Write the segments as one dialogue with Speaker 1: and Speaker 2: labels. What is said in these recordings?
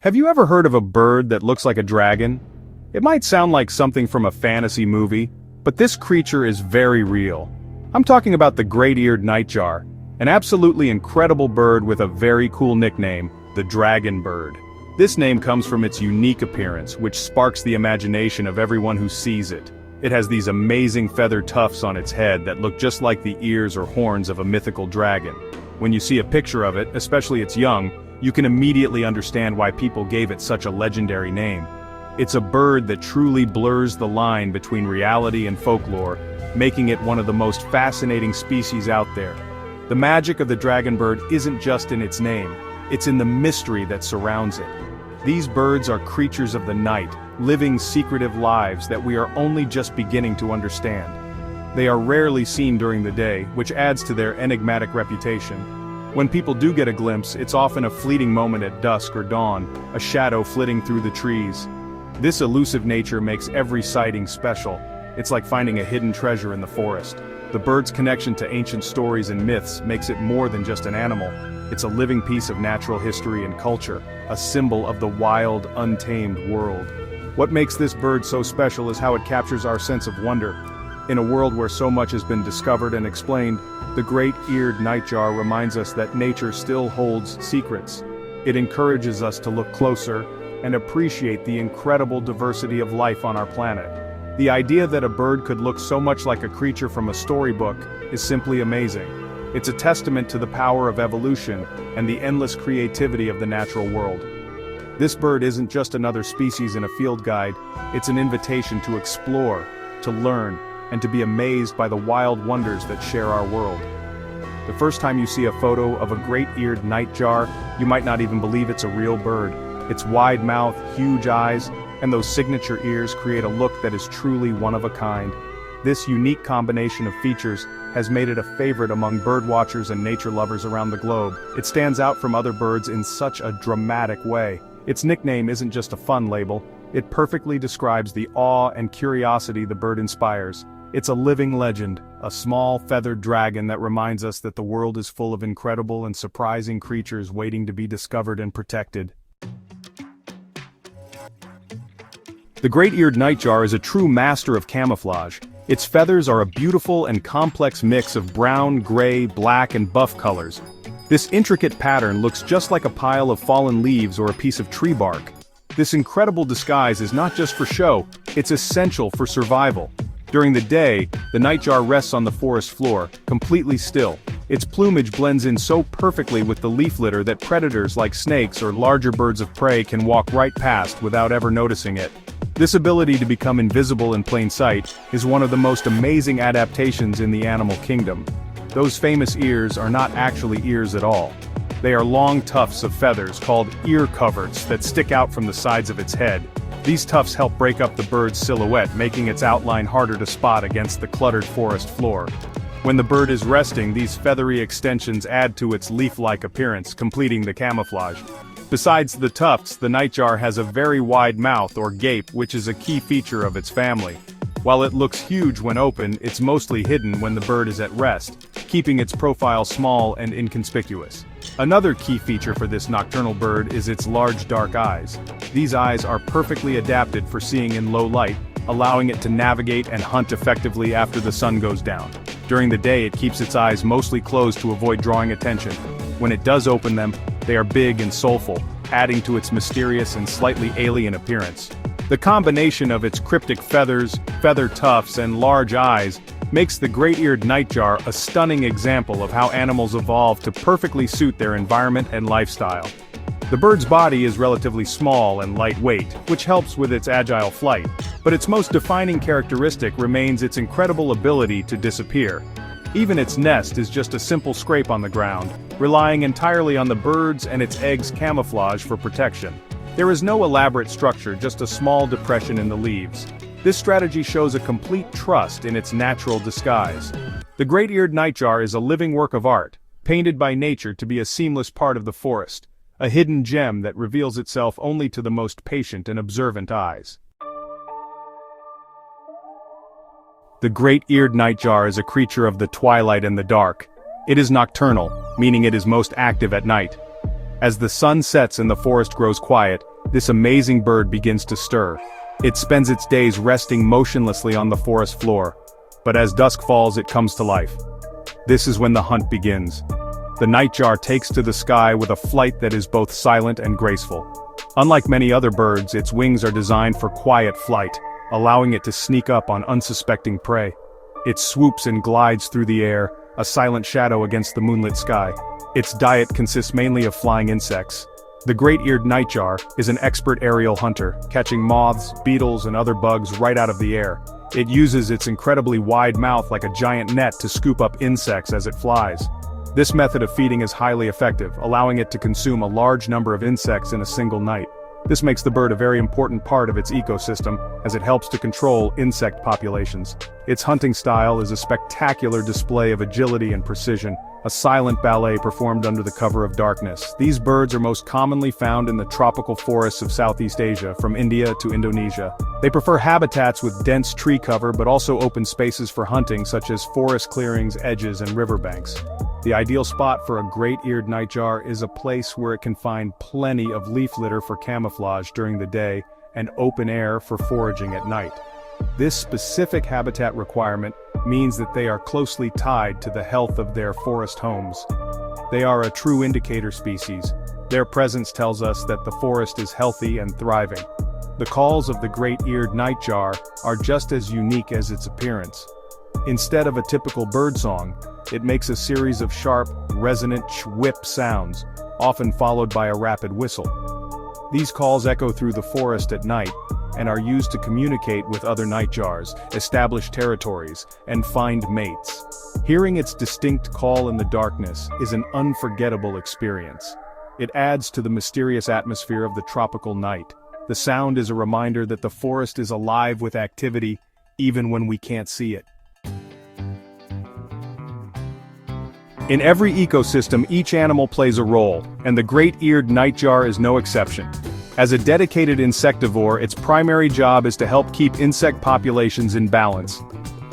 Speaker 1: Have you ever heard of a bird that looks like a dragon? It might sound like something from a fantasy movie, but this creature is very real. I'm talking about the great-eared nightjar, an absolutely incredible bird with a very cool nickname, the dragon bird. This name comes from its unique appearance, which sparks the imagination of everyone who sees it. It has these amazing feather tufts on its head that look just like the ears or horns of a mythical dragon. When you see a picture of it, especially its young, you can immediately understand why people gave it such a legendary name. It's a bird that truly blurs the line between reality and folklore, making it one of the most fascinating species out there. The magic of the dragon bird isn't just in its name, it's in the mystery that surrounds it. These birds are creatures of the night, living secretive lives that we are only just beginning to understand. They are rarely seen during the day, which adds to their enigmatic reputation. When people do get a glimpse, it's often a fleeting moment at dusk or dawn, a shadow flitting through the trees. This elusive nature makes every sighting special. It's like finding a hidden treasure in the forest. The bird's connection to ancient stories and myths makes it more than just an animal. It's a living piece of natural history and culture, a symbol of the wild, untamed world. What makes this bird so special is how it captures our sense of wonder. In a world where so much has been discovered and explained, the great-eared nightjar reminds us that nature still holds secrets. It encourages us to look closer and appreciate the incredible diversity of life on our planet. The idea that a bird could look so much like a creature from a storybook is simply amazing. It's a testament to the power of evolution and the endless creativity of the natural world. This bird isn't just another species in a field guide, it's an invitation to explore, to learn, and to be amazed by the wild wonders that share our world. The first time you see a photo of a great-eared nightjar, you might not even believe it's a real bird. Its wide mouth, huge eyes, and those signature ears create a look that is truly one of a kind. This unique combination of features has made it a favorite among birdwatchers and nature lovers around the globe. It stands out from other birds in such a dramatic way. Its nickname isn't just a fun label, it perfectly describes the awe and curiosity the bird inspires. It's a living legend, a small feathered dragon that reminds us that the world is full of incredible and surprising creatures waiting to be discovered and protected. The great-eared nightjar is a true master of camouflage. Its feathers are a beautiful and complex mix of brown, gray, black, and buff colors. This intricate pattern looks just like a pile of fallen leaves or a piece of tree bark. This incredible disguise is not just for show, it's essential for survival. During the day, the nightjar rests on the forest floor, completely still. Its plumage blends in so perfectly with the leaf litter that predators like snakes or larger birds of prey can walk right past without ever noticing it. This ability to become invisible in plain sight is one of the most amazing adaptations in the animal kingdom. Those famous ears are not actually ears at all. They are long tufts of feathers called ear coverts that stick out from the sides of its head. These tufts help break up the bird's silhouette, making its outline harder to spot against the cluttered forest floor. When the bird is resting, these feathery extensions add to its leaf-like appearance, completing the camouflage. Besides the tufts, the nightjar has a very wide mouth or gape, which is a key feature of its family. While it looks huge when open, it's mostly hidden when the bird is at rest, keeping its profile small and inconspicuous. Another key feature for this nocturnal bird is its large dark eyes. These eyes are perfectly adapted for seeing in low light, allowing it to navigate and hunt effectively after the sun goes down. During the day, it keeps its eyes mostly closed to avoid drawing attention. When it does open them, they are big and soulful, adding to its mysterious and slightly alien appearance. The combination of its cryptic feathers, feather tufts, and large eyes makes the great-eared nightjar a stunning example of how animals evolve to perfectly suit their environment and lifestyle. The bird's body is relatively small and lightweight, which helps with its agile flight, but its most defining characteristic remains its incredible ability to disappear. Even its nest is just a simple scrape on the ground, relying entirely on the bird's and its eggs' camouflage for protection. There is no elaborate structure, just a small depression in the leaves. This strategy shows a complete trust in its natural disguise. The great-eared nightjar is a living work of art, painted by nature to be a seamless part of the forest, a hidden gem that reveals itself only to the most patient and observant eyes. The great-eared nightjar is a creature of the twilight and the dark. It is nocturnal, meaning it is most active at night. As the sun sets and the forest grows quiet, this amazing bird begins to stir. It spends its days resting motionlessly on the forest floor. But as dusk falls, it comes to life. This is when the hunt begins. The nightjar takes to the sky with a flight that is both silent and graceful. Unlike many other birds, its wings are designed for quiet flight, allowing it to sneak up on unsuspecting prey. It swoops and glides through the air, a silent shadow against the moonlit sky. Its diet consists mainly of flying insects. The great-eared nightjar is an expert aerial hunter, catching moths, beetles, and other bugs right out of the air. It uses its incredibly wide mouth like a giant net to scoop up insects as it flies. This method of feeding is highly effective, allowing it to consume a large number of insects in a single night. This makes the bird a very important part of its ecosystem, as it helps to control insect populations. Its hunting style is a spectacular display of agility and precision, a silent ballet performed under the cover of darkness. These birds are most commonly found in the tropical forests of Southeast Asia, from India to Indonesia. They prefer habitats with dense tree cover but also open spaces for hunting, such as forest clearings, edges, and riverbanks. The ideal spot for a great-eared nightjar is a place where it can find plenty of leaf litter for camouflage during the day and open air for foraging at night. This specific habitat requirement means that they are closely tied to the health of their forest homes. They are a true indicator species. Their presence tells us that the forest is healthy and thriving. The calls of the great-eared nightjar are just as unique as its appearance. Instead of a typical birdsong, it makes a series of sharp, resonant whip sounds, often followed by a rapid whistle. These calls echo through the forest at night and are used to communicate with other nightjars, establish territories, and find mates. Hearing its distinct call in the darkness is an unforgettable experience. It adds to the mysterious atmosphere of the tropical night. The sound is a reminder that the forest is alive with activity, even when we can't see it. In every ecosystem, each animal plays a role, and the great-eared nightjar is no exception. As a dedicated insectivore, its primary job is to help keep insect populations in balance.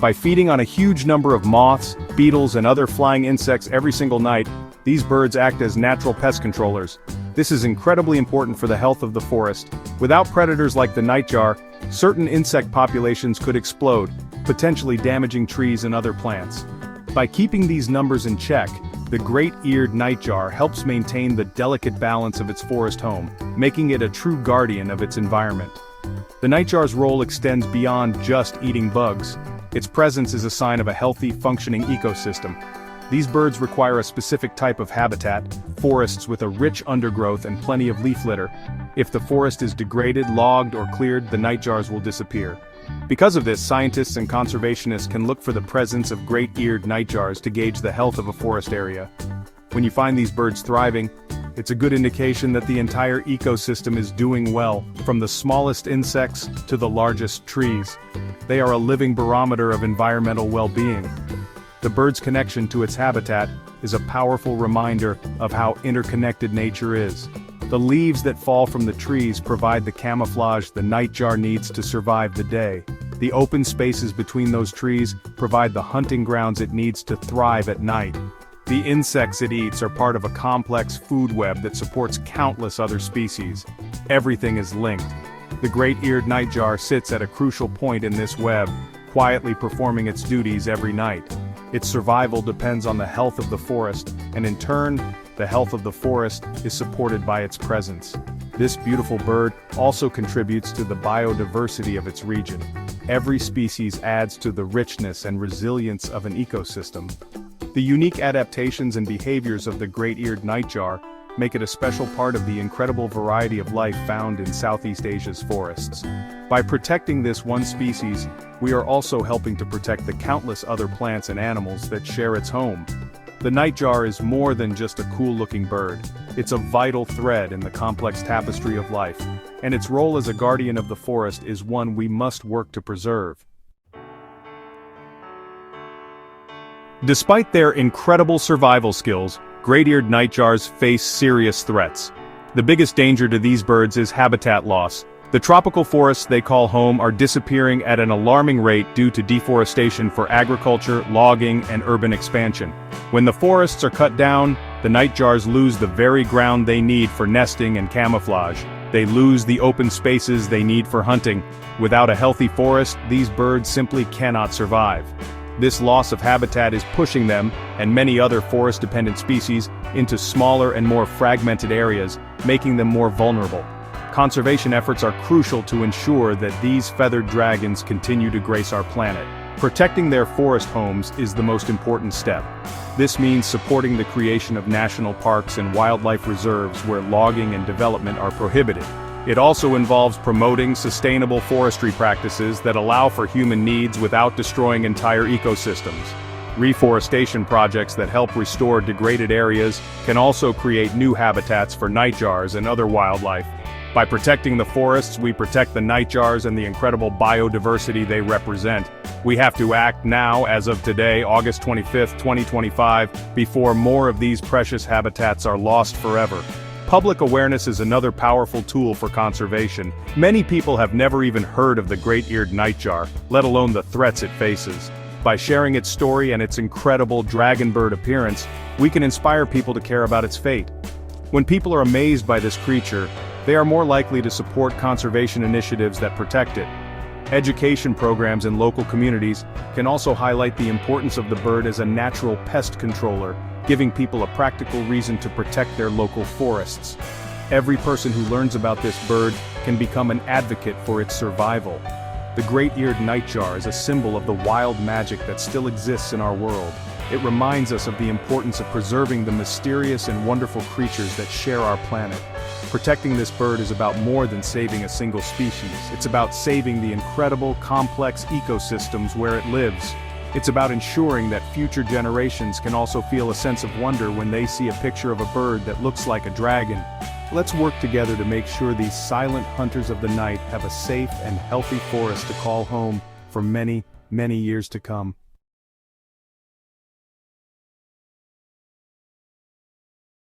Speaker 1: By feeding on a huge number of moths, beetles, and other flying insects every single night, these birds act as natural pest controllers. This is incredibly important for the health of the forest. Without predators like the nightjar, certain insect populations could explode, potentially damaging trees and other plants. By keeping these numbers in check, the great-eared nightjar helps maintain the delicate balance of its forest home, making it a true guardian of its environment. The nightjar's role extends beyond just eating bugs. Its presence is a sign of a healthy, functioning ecosystem. These birds require a specific type of habitat, forests with a rich undergrowth and plenty of leaf litter. If the forest is degraded, logged, or cleared, the nightjars will disappear. Because of this, scientists and conservationists can look for the presence of great-eared nightjars to gauge the health of a forest area. When you find these birds thriving, it's a good indication that the entire ecosystem is doing well, from the smallest insects to the largest trees. They are a living barometer of environmental well-being. The bird's connection to its habitat is a powerful reminder of how interconnected nature is. The leaves that fall from the trees provide the camouflage the nightjar needs to survive the day. The open spaces between those trees provide the hunting grounds it needs to thrive at night. The insects it eats are part of a complex food web that supports countless other species. Everything is linked. The great-eared nightjar sits at a crucial point in this web, quietly performing its duties every night. Its survival depends on the health of the forest, and in turn, the health of the forest is supported by its presence. This beautiful bird also contributes to the biodiversity of its region. Every species adds to the richness and resilience of an ecosystem. The unique adaptations and behaviors of the great-eared nightjar make it a special part of the incredible variety of life found in Southeast Asia's forests. By protecting this one species, we are also helping to protect the countless other plants and animals that share its home. The nightjar is more than just a cool-looking bird. It's a vital thread in the complex tapestry of life, and its role as a guardian of the forest is one we must work to preserve. Despite their incredible survival skills, great-eared nightjars face serious threats. The biggest danger to these birds is habitat loss. The tropical forests they call home are disappearing at an alarming rate due to deforestation for agriculture, logging, and urban expansion. When the forests are cut down, The nightjars lose the very ground they need for nesting and camouflage. They lose the open spaces they need for hunting. Without a healthy forest, these birds simply cannot survive. This loss of habitat is pushing them, and many other forest-dependent species, into smaller and more fragmented areas, making them more vulnerable. Conservation efforts are crucial to ensure that these feathered dragons continue to grace our planet. Protecting their forest homes is the most important step. This means supporting the creation of national parks and wildlife reserves where logging and development are prohibited. It also involves promoting sustainable forestry practices that allow for human needs without destroying entire ecosystems. Reforestation projects that help restore degraded areas can also create new habitats for nightjars and other wildlife. By protecting the forests, we protect the nightjars and the incredible biodiversity they represent. We have to act now, as of today, August 25, 2025, before more of these precious habitats are lost forever. Public awareness is another powerful tool for conservation. Many people have never even heard of the great-eared nightjar, let alone the threats it faces. By sharing its story and its incredible dragonbird appearance, we can inspire people to care about its fate. When people are amazed by this creature, they are more likely to support conservation initiatives that protect it. Education programs in local communities can also highlight the importance of the bird as a natural pest controller, giving people a practical reason to protect their local forests. Every person who learns about this bird can become an advocate for its survival. The great-eared nightjar is a symbol of the wild magic that still exists in our world. It reminds us of the importance of preserving the mysterious and wonderful creatures that share our planet. Protecting this bird is about more than saving a single species. It's about saving the incredible, complex ecosystems where it lives. It's about ensuring that future generations can also feel a sense of wonder when they see a picture of a bird that looks like a dragon. Let's work together to make sure these silent hunters of the night have a safe and healthy forest to call home for many, many years to come.